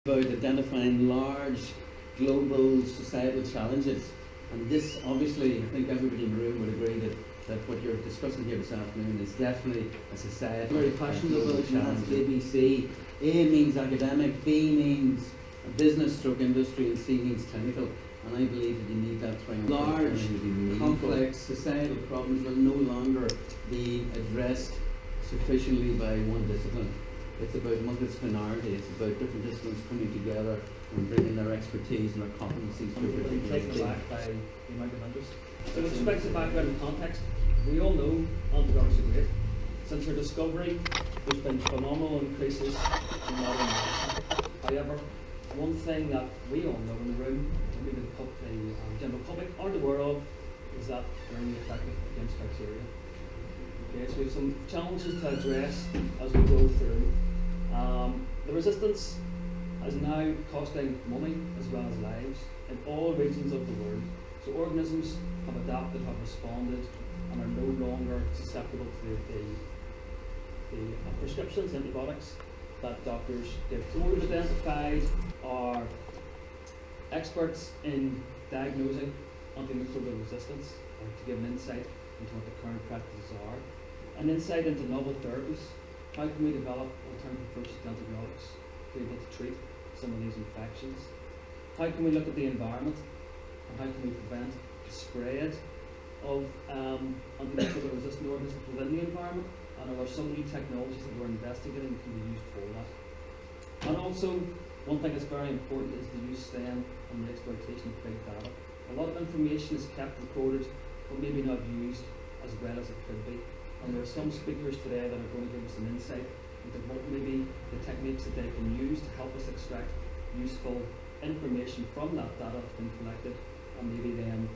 about identifying large global societal challenges. And this, obviously, I think everybody in the room would agree that what you're discussing here this afternoon is definitely a society. Very passionate about it, and that's ABC. A means academic, B means business stroke industry, and C means clinical. And I believe that you need that triangle. Large, complex societal problems will no longer be addressed sufficiently by one discipline. It's about multidisciplinarity, it's about different disciplines coming together and bringing their expertise and their competencies to a particular taken aback by the amount of interest. So with respect to background and context, we all know antibiotics are great. Since their discovery, there's been phenomenal increases in modern medicine. However, one thing that we all know in the room, and maybe the general public aren't aware of, is that they're only effective against bacteria. Okay, so we have some challenges to address as we go through. The resistance is now costing money as well as lives in all regions of the world. So organisms have adapted, have responded, and are no longer susceptible to the prescriptions, antibiotics that doctors give. So what we've identified are experts in diagnosing antimicrobial resistance, or to give an insight into what the current practices are, an insight into novel therapies. How can we develop alternative approaches to antibiotics to be able to treat some of these infections? How can we look at the environment, and how can we prevent the spread of antimicrobial resistant organisms within the environment? And are there some new technologies that we're investigating that can be used for that? And also, one thing that's very important is the use then and the exploitation of big data. A lot of information is kept recorded, but maybe not used as well as it could be. And there are some speakers today that are going to give us an insight into what maybe the techniques that they can use to help us extract useful information from that data that's been collected, and maybe then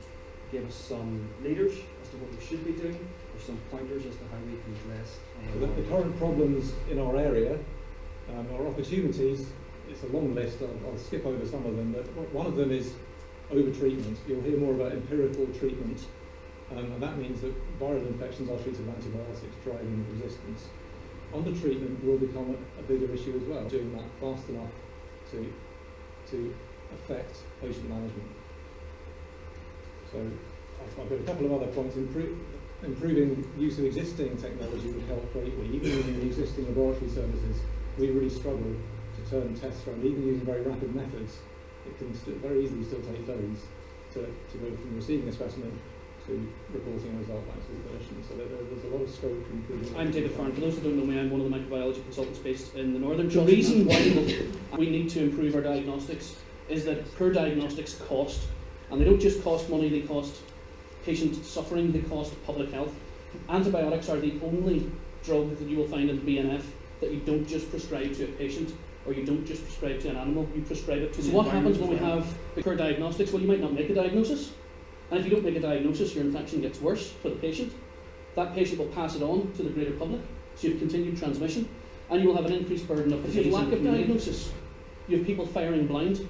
give us some leaders as to what we should be doing, or some pointers as to how we can address the current problems in our area, our opportunities. It's a long list. I'll skip over some of them, but one of them is over-treatment. You'll hear more about empirical treatment, and that means that viral infections are treated with antibiotics, driving resistance. Under-treatment will become a bigger issue as well, doing that fast enough to affect patient management. So I've got a couple of other points. Improving use of existing technology would help greatly. Even using the existing laboratory services, we really struggle to turn tests around. Even using very rapid methods, it can very easily still take days to go from receiving a specimen to reporting a result back to the clinician. So there's a lot of scope for improving. I'm David Farn. For those who don't know me, I'm one of the microbiology consultants based in the Northern Trust. The reason why we need to improve our diagnostics is that poor diagnostics cost, and they don't just cost money, they cost patient suffering, they cost public health. Antibiotics are the only drug that you will find in the BNF that you don't just prescribe to a patient, or you don't just prescribe to an animal, you prescribe it to the environment. So what happens when we have poor diagnostics? Well, you might not make a diagnosis, and if you don't make a diagnosis, your infection gets worse for the patient. That patient will pass it on to the greater public, so you have continued transmission, and you will have an increased burden of disease. If you have lack of diagnosis, you have people firing blind.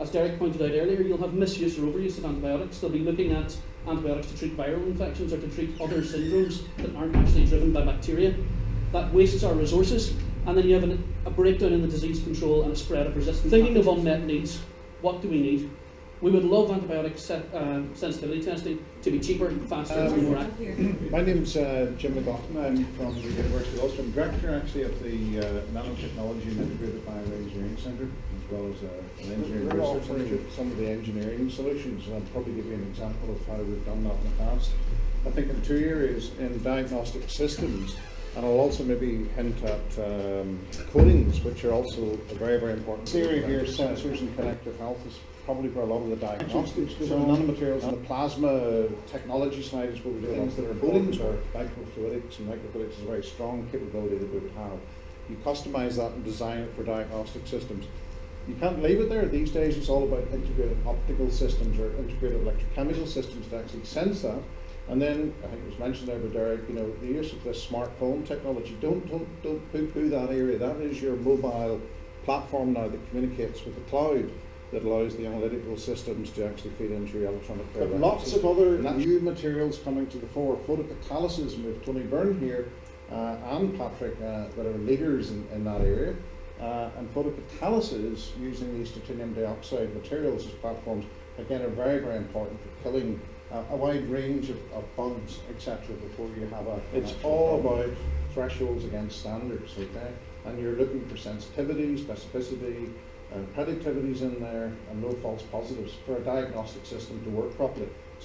As Derek pointed out earlier, you'll have misuse or overuse of antibiotics. They'll be looking at antibiotics to treat viral infections or to treat other syndromes that aren't actually driven by bacteria. That wastes our resources, and then you have a breakdown in the disease control and a spread of resistance. Thinking of unmet needs, what do we need? We would love antibiotic sensitivity testing to be cheaper, faster, and more accurate. My name's Jim McLaughlin. I'm from the University of Ulster. I'm director actually of the Nanotechnology and Integrated Bioengineering Centre, as well as an engineering research centre. Some of the engineering solutions, and I'll probably give you an example of how we've done that in the past. I think in two areas, in diagnostic systems, and I'll also maybe hint at coatings, which are also very, very important. This area here, sensors and connected health, is probably where a lot of the diagnostics go. So the nanomaterials and the plasma technology side is where we do things that are coatings, or microfluidics, and microfluidics is a very strong capability that we would have. You customize that and design it for diagnostic systems. You can't leave it there. These days it's all about integrated optical systems or integrated electrochemical systems to actually sense that. And then, I think it was mentioned there by Derek, you know, the use of this smartphone technology, don't poo-poo that area. That is your mobile platform now that communicates with the cloud, that allows the analytical systems to actually feed into your electronic care. But lots of other new materials coming to the fore. Photocatalysis, and we have Tony Byrne here and Patrick that are leaders in that area. And photocatalysis using these titanium dioxide materials as platforms, again, are very, very important for killing a wide range of bugs, etc. before you have a... It's all about thresholds against standards, okay? And you're looking for sensitivity, specificity, predictivities in there, and no false positives for a diagnostic system to work properly.